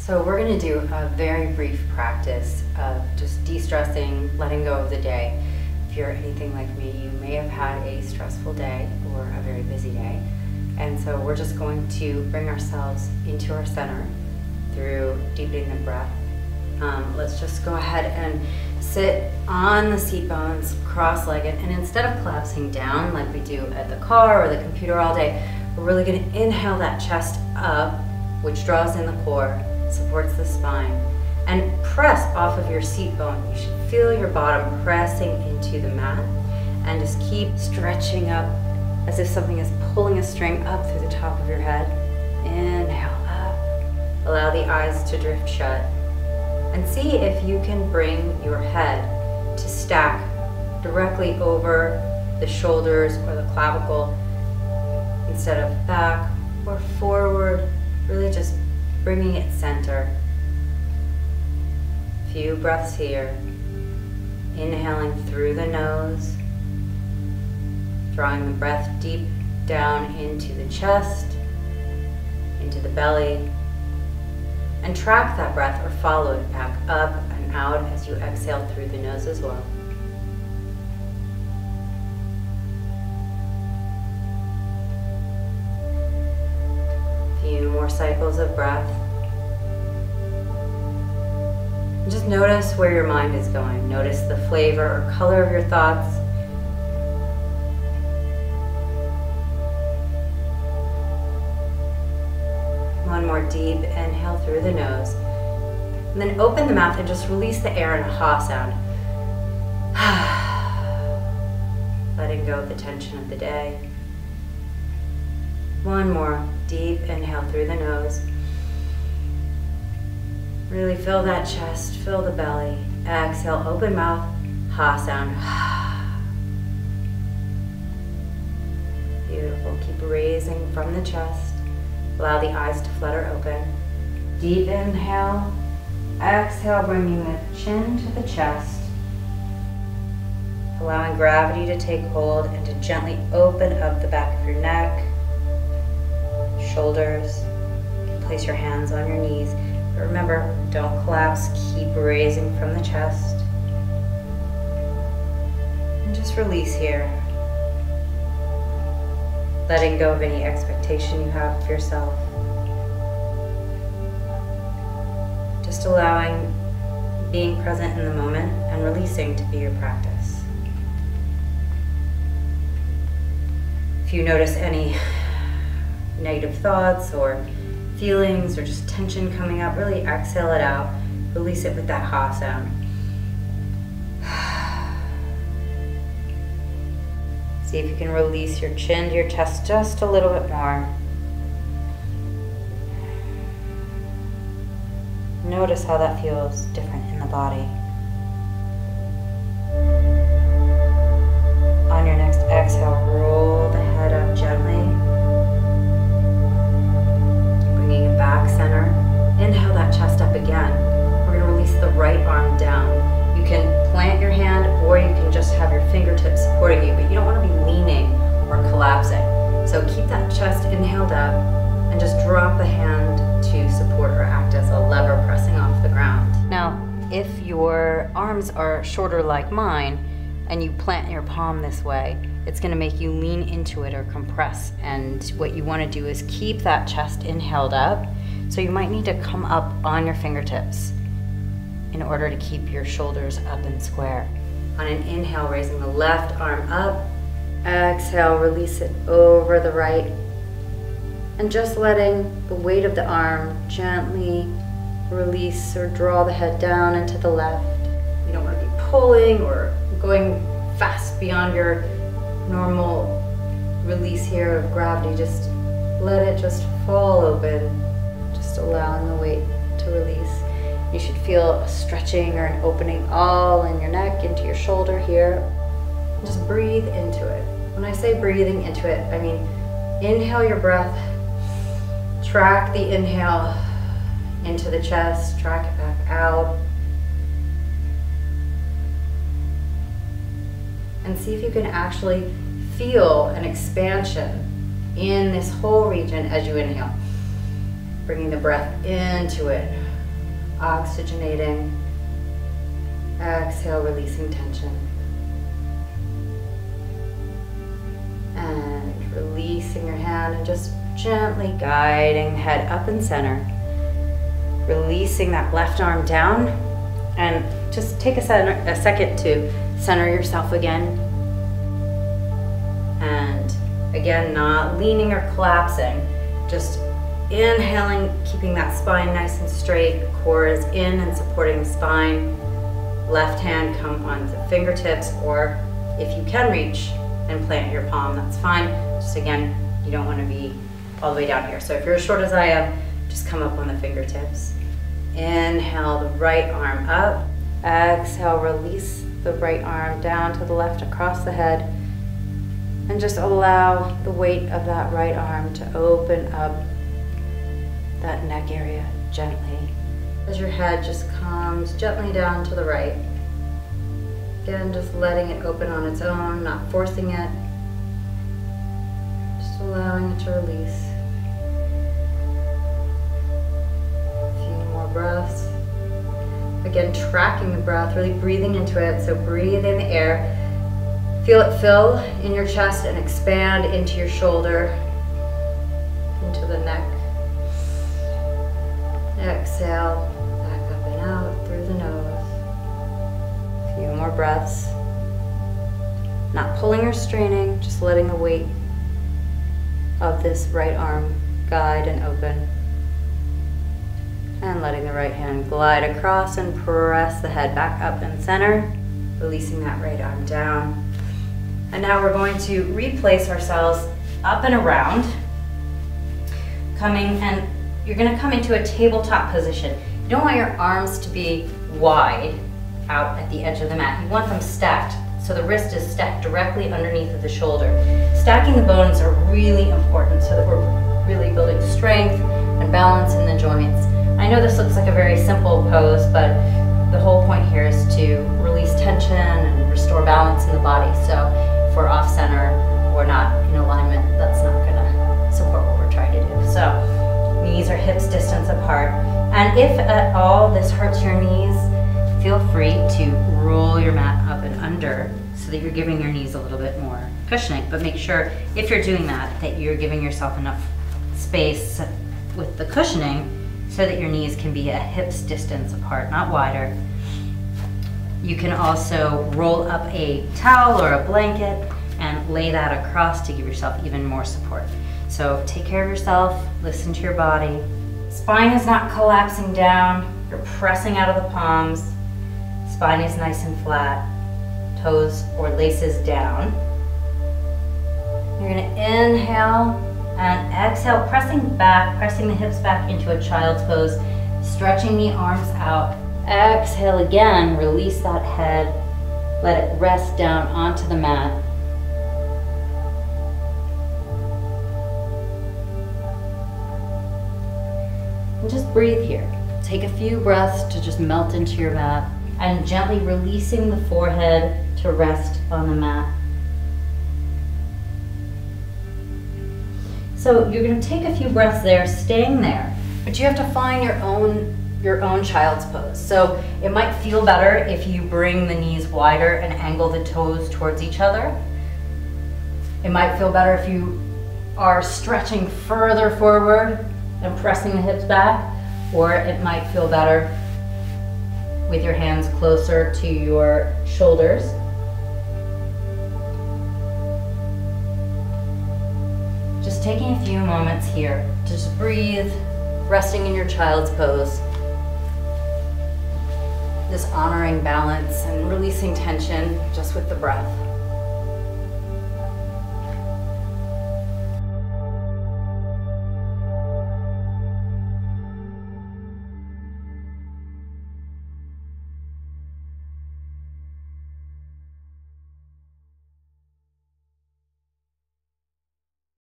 So we're going to do a very brief practice of just de-stressing, letting go of the day. If you're anything like me, you may have had a stressful day or a very busy day. And so we're just going to bring ourselves into our center through deepening the breath. Let's just go ahead and sit on the seat bones, cross-legged, and instead of collapsing down like we do at the car or the computer all day, we're really going to inhale that chest up, which draws in the core, supports the spine, and press off of your seat bone. You should feel your bottom pressing into the mat, and just keep stretching up as if something is pulling a string up through the top of your head. Inhale up. Allow the eyes to drift shut. And see if you can bring your head to stack directly over the shoulders or the clavicle instead of back or forward, really just bringing it center. Few breaths here. Inhaling through the nose, drawing the breath deep down into the chest, into the belly, and track that breath or follow it back up and out as you exhale through the nose as well. A few more cycles of breath. And just notice where your mind is going. Notice the flavor or color of your thoughts. One more deep inhale through the nose. And then open the mouth and just release the air in a ha sound. Letting go of the tension of the day. One more deep inhale through the nose. Really fill that chest, fill the belly. Exhale, open mouth, ha sound. Beautiful. Keep raising from the chest. Allow the eyes to flutter open. Deep inhale. Exhale, bringing the chin to the chest. Allowing gravity to take hold and to gently open up the back of your neck, shoulders. Place your hands on your knees. But remember, don't collapse. Keep raising from the chest. And just release here. Letting go of any expectation you have of yourself. Just allowing being present in the moment and releasing to be your practice. If you notice any negative thoughts or feelings or just tension coming up, really exhale it out. Release it with that ha sound. See if you can release your chin to your chest just a little bit more. Notice how that feels different in the body. On your next exhale, roll the head up gently. Bringing it back center. Inhale that chest up again. We're going to release the right arm down. You can plant your hand or you can just have your fingertips supporting you, but you don't want to be leaning or collapsing. So keep that chest inhaled up and just drop the hand to support or act as a lever pressing off the ground. Now, if your arms are shorter like mine and you plant your palm this way, it's going to make you lean into it or compress. And what you want to do is keep that chest inhaled up. So you might need to come up on your fingertips in order to keep your shoulders up and square. On an inhale, raising the left arm up. Exhale, release it over the right. And just letting the weight of the arm gently release or draw the head down into the left. You don't want to be pulling or going fast beyond your normal release here of gravity. Just let it just fall open, just allowing the weight to release. You should feel a stretching or an opening all in your neck, into your shoulder here. Just breathe into it. When I say breathing into it, I mean inhale your breath, track the inhale into the chest, track it back out. And see if you can actually feel an expansion in this whole region as you inhale. Bringing the breath into it. oxygenating. Exhale, releasing tension. And releasing your hand and just gently guiding the head up and center. Releasing that left arm down, and just take a second to center yourself again. And again, not leaning or collapsing, just inhaling, keeping that spine nice and straight. Core is in and supporting the spine. Left hand come on the fingertips, or if you can reach and plant your palm, that's fine. Just again, you don't want to be all the way down here. So if you're as short as I am, just come up on the fingertips. Inhale the right arm up. Exhale, release the right arm down to the left across the head. And just allow the weight of that right arm to open up that neck area gently. As your head just comes gently down to the right. Again, just letting it open on its own, not forcing it. Just allowing it to release. Breaths. Again, tracking the breath, really breathing into it. So breathe in the air. Feel it fill in your chest and expand into your shoulder, into the neck. Exhale, back up and out through the nose. A few more breaths. Not pulling or straining, just letting the weight of this right arm guide and open. And letting the right hand glide across and press the head back up and center, releasing that right arm down. And now we're going to replace ourselves up and around, and you're going to come into a tabletop position. You don't want your arms to be wide out at the edge of the mat. You want them stacked, so the wrist is stacked directly underneath of the shoulder. Stacking the bones are really important so that we're really building strength and balance in the joints. I know this looks like a very simple pose, but the whole point here is to release tension and restore balance in the body. So if we're off center or not in alignment, that's not gonna support what we're trying to do. So knees are hips distance apart. And if at all this hurts your knees, feel free to roll your mat up and under so that you're giving your knees a little bit more cushioning. But make sure if you're doing that, that you're giving yourself enough space with the cushioning so that your knees can be a hips distance apart, not wider. You can also roll up a towel or a blanket and lay that across to give yourself even more support. So take care of yourself, listen to your body. Spine is not collapsing down, you're pressing out of the palms. Spine is nice and flat, toes or laces down. You're gonna inhale and exhale, pressing the hips back into a child's pose, stretching the arms out. Exhale again, release that head, let it rest down onto the mat. And just breathe here. Take a few breaths to just melt into your mat and gently releasing the forehead to rest on the mat. So you're going to take a few breaths there, staying there, but you have to find your own child's pose. So it might feel better if you bring the knees wider and angle the toes towards each other. It might feel better if you are stretching further forward and pressing the hips back, or it might feel better with your hands closer to your shoulders. Just taking a few moments here to just breathe, resting in your child's pose. Just honoring balance and releasing tension just with the breath.